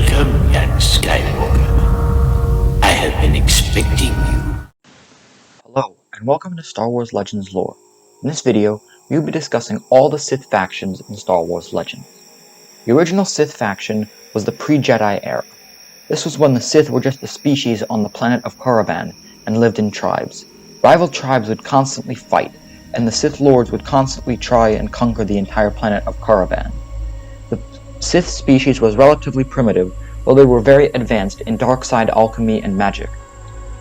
Welcome, young Skywalker. I have been expecting you. Hello, and welcome to Star Wars Legends Lore. In this video, we will be discussing all the Sith factions in Star Wars Legends. The original Sith faction was the pre-Jedi era. This was when the Sith were just a species on the planet of Korriban and lived in tribes. Rival tribes would constantly fight, and the Sith Lords would constantly try and conquer the entire planet of Korriban. The Sith species was relatively primitive, though they were very advanced in dark side alchemy and magic.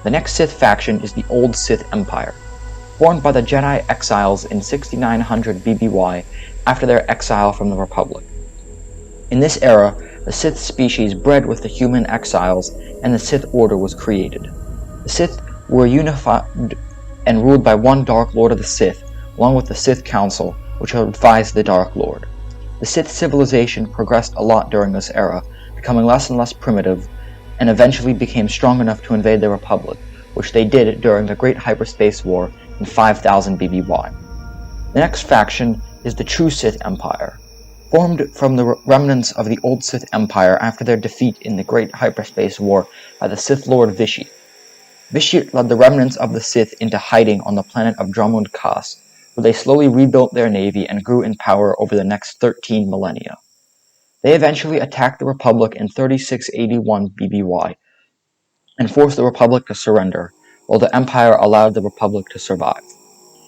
The next Sith faction is the Old Sith Empire, formed by the Jedi exiles in 6900 BBY after their exile from the Republic. In this era, the Sith species bred with the human exiles, and the Sith Order was created. The Sith were unified and ruled by one Dark Lord of the Sith, along with the Sith Council, which advised the Dark Lord. The Sith civilization progressed a lot during this era, becoming less and less primitive, and eventually became strong enough to invade the Republic, which they did during the Great Hyperspace War in 5000 BBY. The next faction is the True Sith Empire, formed from the remnants of the Old Sith Empire after their defeat in the Great Hyperspace War by the Sith Lord Vishit. Vishit led the remnants of the Sith into hiding on the planet of Dromund Kaas, where they slowly rebuilt their navy and grew in power over the next 13 millennia. They eventually attacked the Republic in 3681 BBY and forced the Republic to surrender, while the Empire allowed the Republic to survive.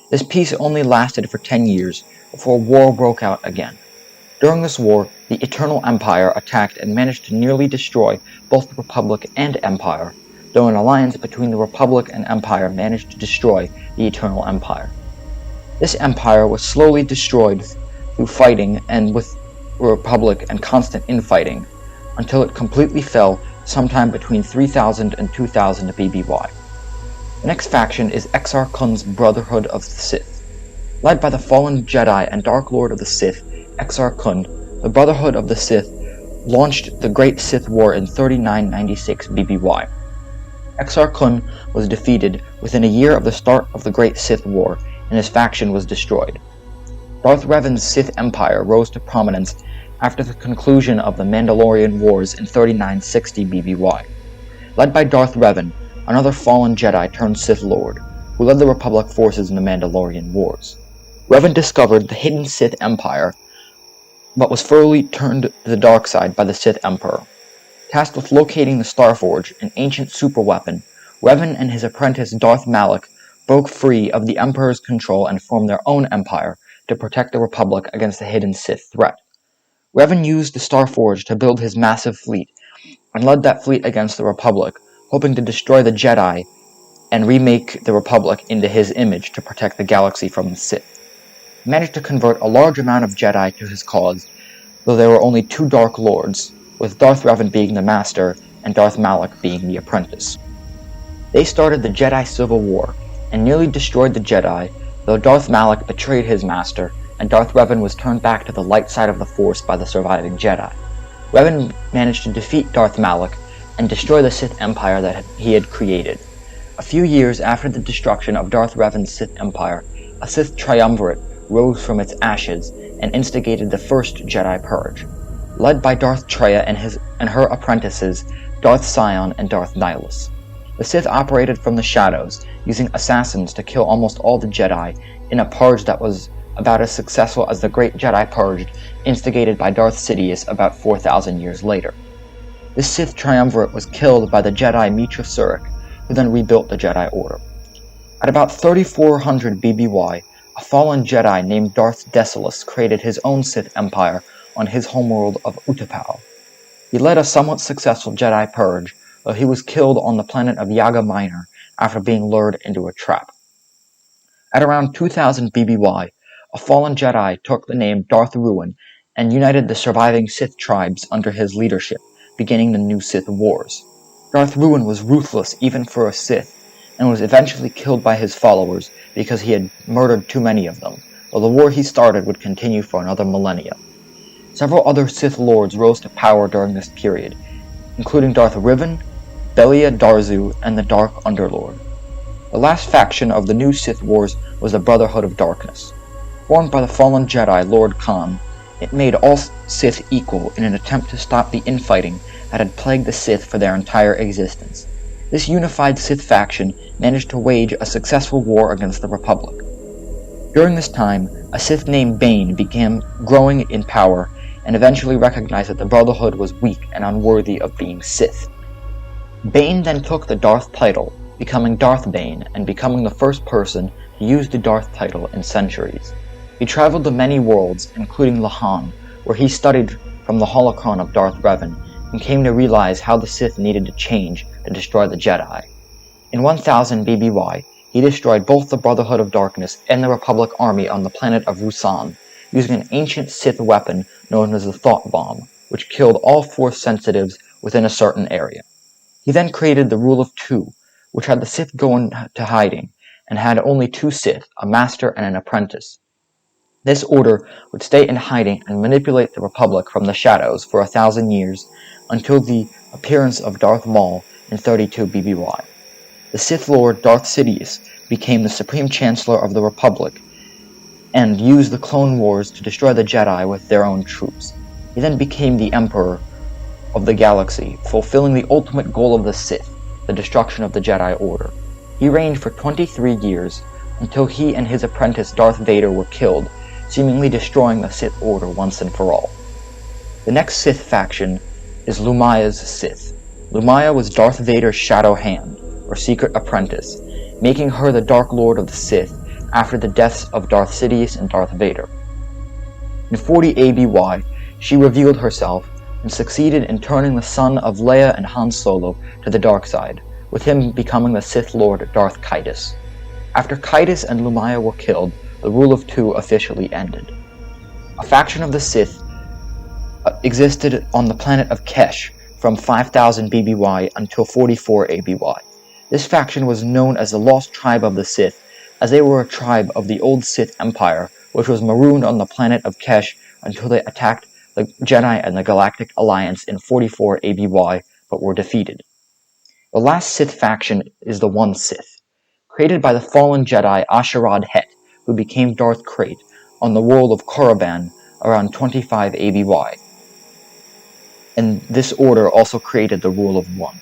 This peace only lasted for 10 years before war broke out again. During this war, the Eternal Empire attacked and managed to nearly destroy both the Republic and Empire, though an alliance between the Republic and Empire managed to destroy the Eternal Empire. This empire was slowly destroyed through fighting and with the Republic and constant infighting, until it completely fell sometime between 3000 and 2000 BBY. The next faction is Exar Kun's Brotherhood of the Sith. Led by the fallen Jedi and Dark Lord of the Sith, Exar Kun, the Brotherhood of the Sith launched the Great Sith War in 3996 BBY. Exar Kun was defeated within a year of the start of the Great Sith War, and his faction was destroyed. Darth Revan's Sith Empire rose to prominence after the conclusion of the Mandalorian Wars in 3960 BBY. Led by Darth Revan, another fallen Jedi turned Sith Lord, who led the Republic forces in the Mandalorian Wars. Revan discovered the hidden Sith Empire, but was fully turned to the dark side by the Sith Emperor. Tasked with locating the Starforge, an ancient superweapon, Revan and his apprentice Darth Malak broke free of the Emperor's control and formed their own empire to protect the Republic against the hidden Sith threat. Revan used the Starforge to build his massive fleet, and led that fleet against the Republic, hoping to destroy the Jedi and remake the Republic into his image to protect the galaxy from the Sith. He managed to convert a large amount of Jedi to his cause, though there were only two Dark Lords, with Darth Revan being the master and Darth Malak being the apprentice. They started the Jedi Civil War, and nearly destroyed the Jedi, though Darth Malak betrayed his master, and Darth Revan was turned back to the light side of the Force by the surviving Jedi. Revan managed to defeat Darth Malak and destroy the Sith Empire that he had created. A few years after the destruction of Darth Revan's Sith Empire, a Sith triumvirate rose from its ashes and instigated the first Jedi Purge, led by Darth Traya and her apprentices, Darth Sion and Darth Nihilus. The Sith operated from the shadows, using assassins to kill almost all the Jedi in a purge that was about as successful as the Great Jedi Purge instigated by Darth Sidious about 4,000 years later. This Sith triumvirate was killed by the Jedi Mitra Surik, who then rebuilt the Jedi Order. At about 3400 BBY, a fallen Jedi named Darth Desolus created his own Sith Empire on his homeworld of Utapau. He led a somewhat successful Jedi Purge, though he was killed on the planet of Yaga Minor after being lured into a trap. At around 2000 BBY, a fallen Jedi took the name Darth Ruin and united the surviving Sith tribes under his leadership, beginning the new Sith Wars. Darth Ruin was ruthless even for a Sith, and was eventually killed by his followers because he had murdered too many of them, though the war he started would continue for another millennia. Several other Sith Lords rose to power during this period, including Darth Revan, Belia Darzu, and the Dark Underlord. The last faction of the new Sith Wars was the Brotherhood of Darkness. Formed by the fallen Jedi Lord Khan, It made all Sith equal in an attempt to stop the infighting that had plagued the Sith for their entire existence. This unified Sith faction managed to wage a successful war against the Republic. During this time, a Sith named Bane began growing in power and eventually recognized that the Brotherhood was weak and unworthy of being Sith. Bane then took the Darth title, becoming Darth Bane and becoming the first person to use the Darth title in centuries. He traveled to many worlds, including Lahan, where he studied from the holocron of Darth Revan and came to realize how the Sith needed to change to destroy the Jedi. In 1000 BBY, he destroyed both the Brotherhood of Darkness and the Republic army on the planet of Ruusan, using an ancient Sith weapon known as the Thought Bomb, which killed all Force sensitives within a certain area. He then created the Rule of Two, which had the Sith go into hiding, and had only two Sith, a master and an apprentice. This order would stay in hiding and manipulate the Republic from the shadows for 1,000 years, until the appearance of Darth Maul in 32 BBY. The Sith Lord Darth Sidious became the Supreme Chancellor of the Republic, and used the Clone Wars to destroy the Jedi with their own troops. He then became the Emperor of the galaxy, fulfilling the ultimate goal of the Sith, the destruction of the Jedi Order. He reigned for 23 years, until he and his apprentice Darth Vader were killed, seemingly destroying the Sith Order once and for all. The next Sith faction is Lumiya's Sith. Lumiya was Darth Vader's shadow hand, or secret apprentice, making her the Dark Lord of the Sith after the deaths of Darth Sidious and Darth Vader. In 40 ABY, she revealed herself and succeeded in turning the son of Leia and Han Solo to the dark side, with him becoming the Sith Lord Darth Caedus. After Caedus and Lumiya were killed, the Rule of Two officially ended. A faction of the Sith existed on the planet of Kesh from 5000 BBY until 44 ABY. This faction was known as the Lost Tribe of the Sith, as they were a tribe of the old Sith Empire, which was marooned on the planet of Kesh until they attacked the Jedi and the Galactic Alliance in 44 ABY, but were defeated. The last Sith faction is the One Sith, created by the fallen Jedi Asherad Het, who became Darth Krayt on the world of Korriban around 25 ABY. And this order also created the Rule of One.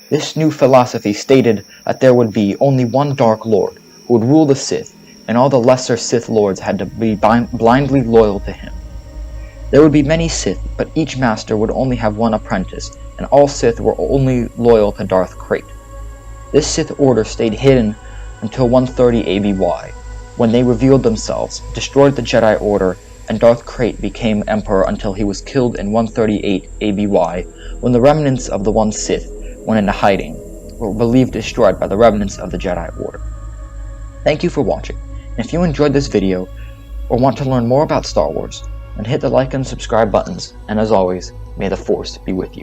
This new philosophy stated that there would be only one Dark Lord who would rule the Sith, and all the lesser Sith Lords had to be blindly loyal to him. There would be many Sith, but each master would only have one apprentice, and all Sith were only loyal to Darth Krayt. This Sith order stayed hidden until 130 ABY, when they revealed themselves, destroyed the Jedi Order, and Darth Krayt became Emperor until he was killed in 138 ABY, when the remnants of the One Sith went into hiding, were believed destroyed by the remnants of the Jedi Order. Thank you for watching. If you enjoyed this video, or want to learn more about Star Wars, then hit the like and subscribe buttons, and as always, may the Force be with you.